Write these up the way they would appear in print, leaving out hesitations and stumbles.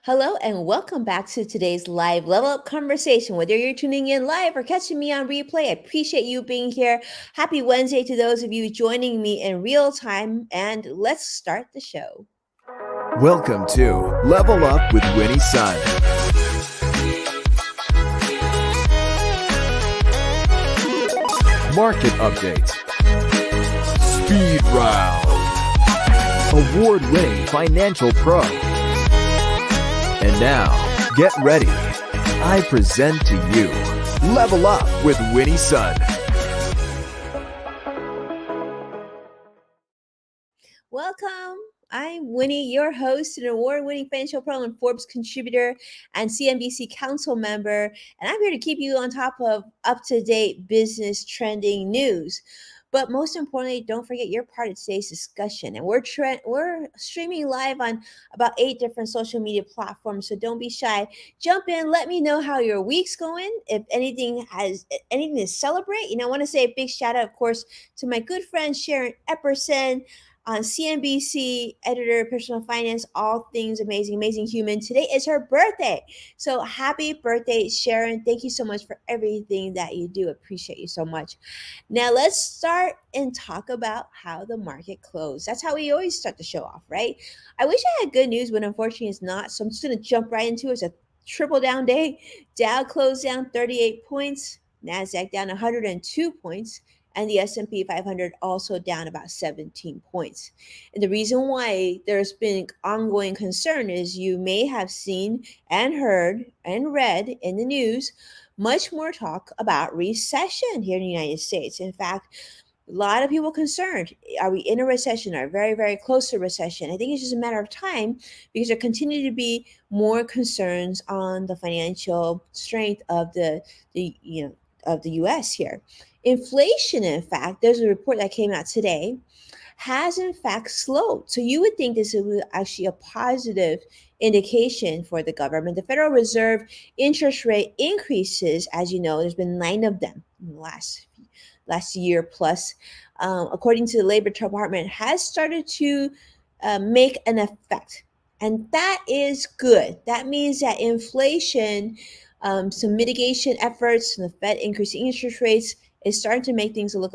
Hello and welcome back to today's live level up conversation. Whether you're tuning in live or catching me on replay, I appreciate you being here. Happy Wednesday to those of you joining me in real time, and let's start the show. Welcome to Level Up with Winnie Sun. Market update. Speed round. Award-winning financial pro. And now, get ready. I present to you Level Up with Winnie Sun. Welcome. I'm Winnie, your host, an award-winning financial pro and Forbes contributor and CNBC council member, and I'm here to keep you on top of up-to-date business trending news. But most importantly, don't forget you're part of today's discussion, and we're streaming live on about 8 different social media platforms. So don't be shy. Jump in. Let me know how your week's going. If anything has anything to celebrate, I want to say a big shout out, of course, to my good friend Sharon Epperson on CNBC, editor, personal finance, all things amazing, amazing human. Today is her birthday. So happy birthday, Sharon. Thank you so much for everything that you do. Appreciate you so much. Now let's start and talk about how the market closed. That's how we always start the show off, right? I wish I had good news, but unfortunately it's not. So I'm just going to jump right into it. It's a triple down day. Dow closed down 38 points. NASDAQ down 102 points. And the S&P 500 also down about 17 points. And the reason why there's been ongoing concern is you may have seen and heard and read in the news much more talk about recession here in the United States. In fact, a lot of people concerned. Are we in a recession? Are we very, very close to recession? I think it's just a matter of time because there continue to be more concerns on the financial strength of the U.S. here. Inflation, in fact, there's a report that came out today, has in fact slowed. So you would think this is actually a positive indication for the government. The Federal Reserve interest rate increases, as you know, there's been 9 of them in the last year plus, according to the Labor Department, has started to make an effect. And that is good. That means that inflation, some mitigation efforts, and the Fed increasing interest rates is starting to make things look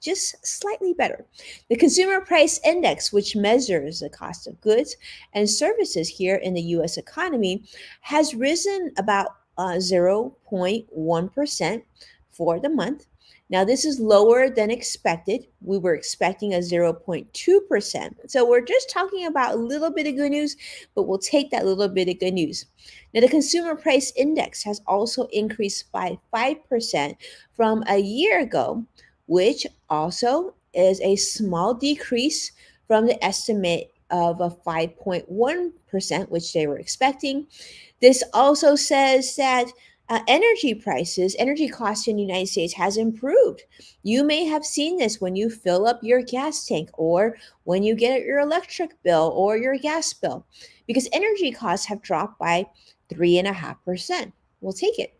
just slightly better. The Consumer Price Index, which measures the cost of goods and services here in the U.S. economy, has risen about 0.1% for the month. Now, this is lower than expected. We were expecting a 0.2%. So we're just talking about a little bit of good news, but we'll take that little bit of good news. Now, the Consumer Price Index has also increased by 5% from a year ago, which also is a small decrease from the estimate of a 5.1%, which they were expecting. This also says that energy costs in the United States has improved. You may have seen this when you fill up your gas tank or when you get your electric bill or your gas bill, because energy costs have dropped by 3.5%. We'll take it.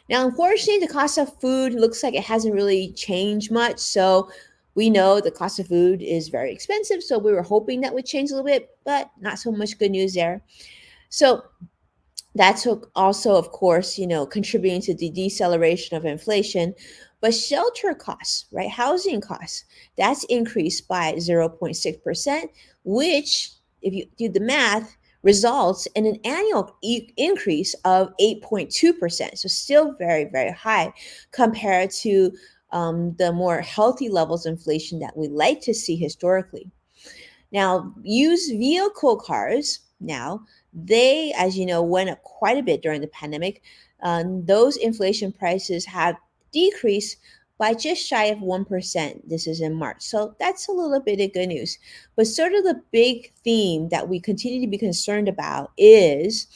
Now, unfortunately, the cost of food looks like it hasn't really changed much. So we know the cost of food is very expensive. So we were hoping that would change a little bit, but not so much good news there. So that's also, of course, contributing to the deceleration of inflation. But shelter costs, right? Housing costs, that's increased by 0.6%, which, if you do the math, results in an annual increase of 8.2%. So still very, very high compared to the more healthy levels of inflation that we like to see historically. Now, used vehicle cars now, they, as you know, went up quite a bit during the pandemic. Those inflation prices have decreased by just shy of 1%. This is in March. So that's a little bit of good news. But sort of the big theme that we continue to be concerned about is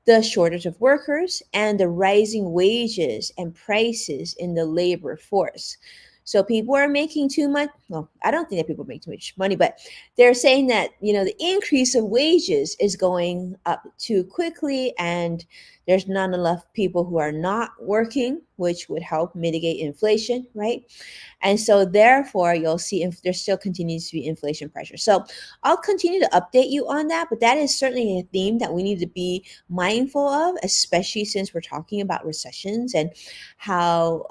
the shortage of workers and the rising wages and prices in the labor force. So people are making too much. Well, I don't think that people make too much money, but they're saying that, the increase of wages is going up too quickly and There's not enough people who are not working, which would help mitigate inflation, right? And so therefore you'll see there still continues to be inflation pressure. So I'll continue to update you on that, but that is certainly a theme that we need to be mindful of, especially since we're talking about recessions and how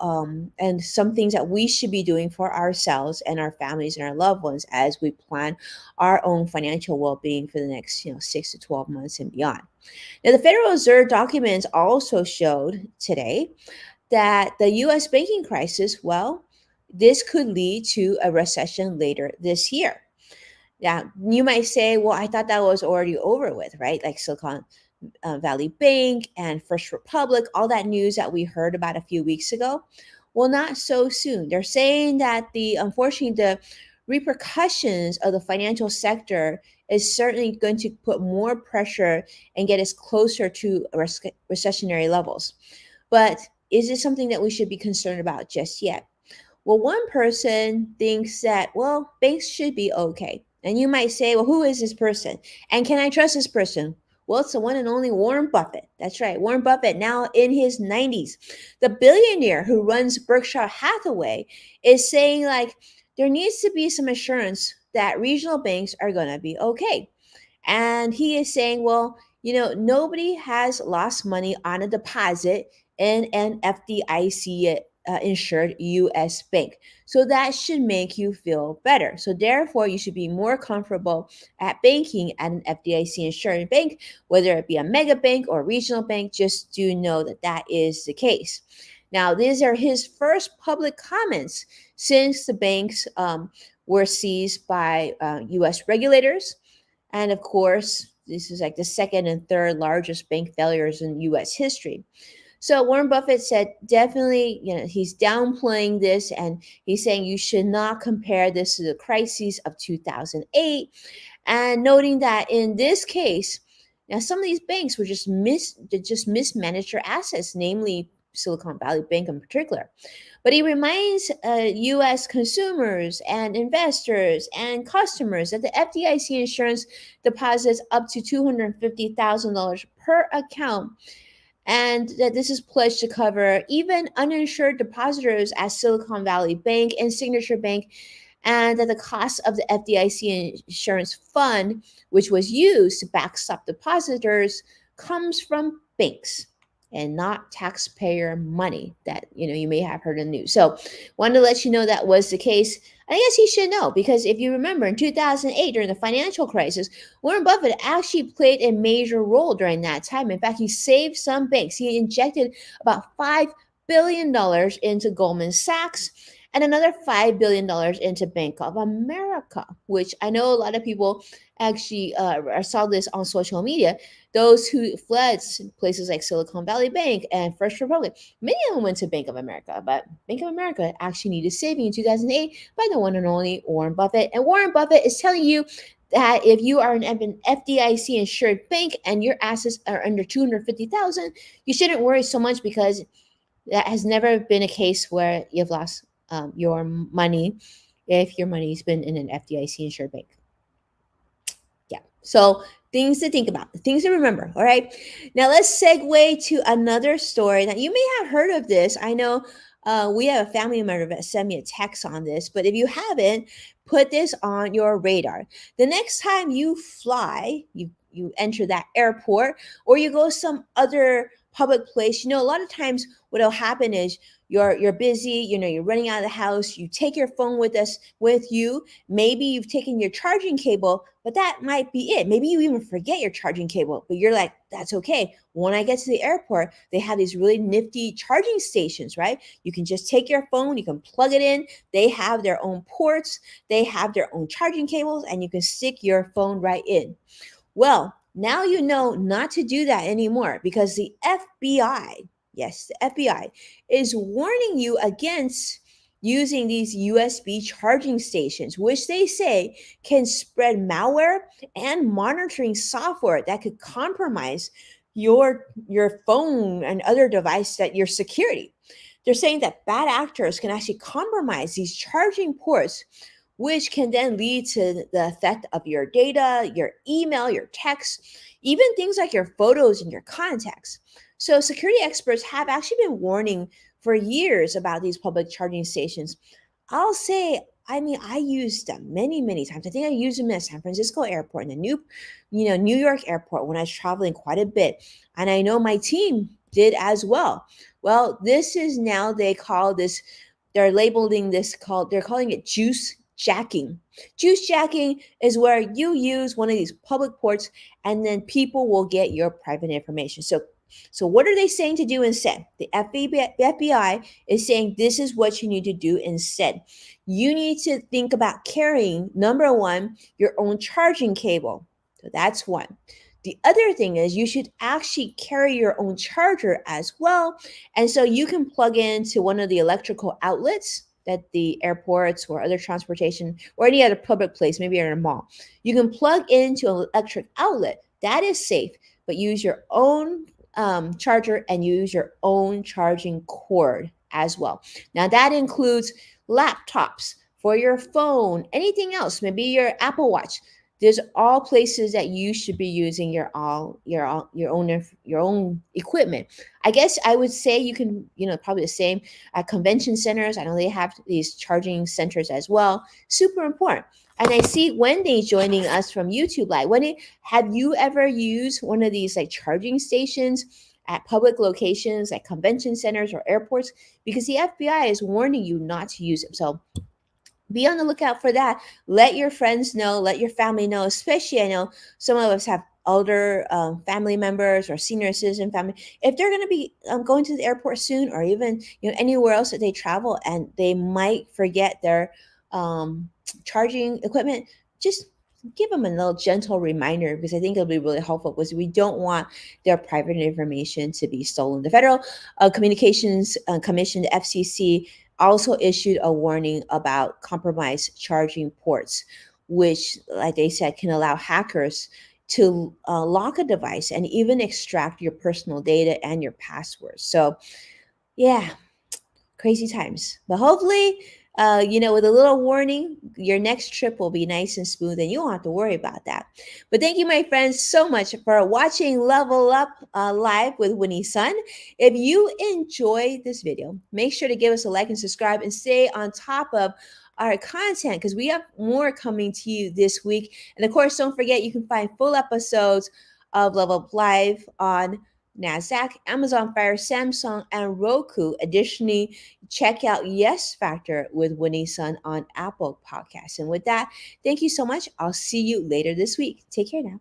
and some things that we should be doing for ourselves and our families and our loved ones as we plan our own financial well-being for the next 6 to 12 months and beyond. Now, the Federal Reserve documents also showed today that the US banking crisis, well, this could lead to a recession later this year. Now, you might say, well, I thought that was already over with, right? Like Silicon Valley Bank and First Republic, all that news that we heard about a few weeks ago. Well, not so soon. They're saying that unfortunately, the repercussions of the financial sector is certainly going to put more pressure and get us closer to recessionary levels. But is it something that we should be concerned about just yet? Well, one person thinks that, well, banks should be okay. And you might say, well, who is this person? And can I trust this person? Well, it's the one and only Warren Buffett. That's right. Warren Buffett, now in his 90s. The billionaire who runs Berkshire Hathaway is saying, like, there needs to be some assurance that regional banks are going to be okay. And he is saying, well, nobody has lost money on a deposit in an FDIC insured US bank. So that should make you feel better. So therefore, you should be more comfortable at banking at an FDIC insured bank, whether it be a mega bank or a regional bank. Just do know that that is the case. Now, these are his first public comments since the banks were seized by US regulators. And of course, this is like the second and third largest bank failures in US history. So Warren Buffett said definitely, he's downplaying this and he's saying you should not compare this to the crises of 2008, and noting that in this case, now some of these banks were just mismanaged their assets, namely Silicon Valley Bank in particular. But he reminds U.S. consumers and investors and customers that the FDIC insurance deposits up to $250,000 per account, and that this is pledged to cover even uninsured depositors at Silicon Valley Bank and Signature Bank, and that the cost of the FDIC insurance fund, which was used to backstop depositors, comes from banks and not taxpayer money that you may have heard in the news. So wanted to let you know that was the case. I guess he should know, because if you remember in 2008 during the financial crisis, Warren Buffett actually played a major role during that time. In fact, he saved some banks. He injected about $5 billion into Goldman Sachs and another $5 billion into Bank of America, which I know a lot of people actually saw this on social media. Those who fled places like Silicon Valley Bank and First Republic, many of them went to Bank of America, but Bank of America actually needed saving in 2008 by the one and only Warren Buffett. And Warren Buffett is telling you that if you are an FDIC insured bank and your assets are under 250,000, you shouldn't worry so much, because that has never been a case where you've lost your money if your money's been in an FDIC insured bank. Yeah. So things to think about, things to remember. All right. Now let's segue to another story that you may have heard of this. I know we have a family member that sent me a text on this, but if you haven't, put this on your radar. The next time you fly, you enter that airport or you go some other public place, a lot of times what'll happen is you're busy, you're running out of the house, you take your phone with you, maybe you've taken your charging cable, but that might be it. Maybe you even forget your charging cable, but you're like, that's okay. When I get to the airport, they have these really nifty charging stations, right? You can just take your phone, you can plug it in, they have their own ports, they have their own charging cables, and you can stick your phone right in. Well, now you know not to do that anymore, because the FBI, yes, the FBI is warning you against using these USB charging stations, which they say can spread malware and monitoring software that could compromise your phone and other device, that your security. They're saying that bad actors can actually compromise these charging ports, which can then lead to the theft of your data, your email, your text, even things like your photos and your contacts. So security experts have actually been warning for years about these public charging stations. I'll say, I mean, I used them many, many times. I think I used them at San Francisco airport and the New York airport when I was traveling quite a bit. And I know my team did as well. Well, this is now they're labeling this they're calling it juice jacking. Juice jacking is where you use one of these public ports and then people will get your private information. So what are they saying to do instead? The FBI is saying this is what you need to do instead. You need to think about carrying, number one, your own charging cable. So that's one. The other thing is you should actually carry your own charger as well. And so you can plug into one of the electrical outlets that the airports or other transportation or any other public place, maybe you're in a mall, you can plug into an electric outlet. That is safe, but use your own charger and use your own charging cord as well. Now that includes laptops, for your phone, anything else, maybe your Apple Watch. There's all places that you should be using your own equipment. I guess I would say you can, probably the same at convention centers. I know they have these charging centers as well. Super important. And I see Wendy joining us from YouTube Live. Wendy, have you ever used one of these like charging stations at public locations, like convention centers or airports? Because the FBI is warning you not to use them. So be on the lookout for that. Let your friends know, let your family know, especially I know some of us have older family members or senior citizen family. If they're going to be going to the airport soon or even anywhere else that they travel and they might forget their charging equipment, just give them a little gentle reminder because I think it'll be really helpful because we don't want their private information to be stolen. The Federal Communications Commission, the FCC, also issued a warning about compromised charging ports, which, like they said, can allow hackers to lock a device and even extract your personal data and your passwords. So, yeah, crazy times. But hopefully, with a little warning, your next trip will be nice and smooth and you won't have to worry about that. But thank you, my friends, so much for watching Level Up Live with Winnie Sun. If you enjoyed this video, make sure to give us a like and subscribe and stay on top of our content because we have more coming to you this week. And of course, don't forget, you can find full episodes of Level Up Live on NASDAQ, Amazon Fire, Samsung, and Roku. Additionally, check out Yes Factor with Winnie Sun on Apple Podcasts. And with that, thank you so much. I'll see you later this week. Take care now.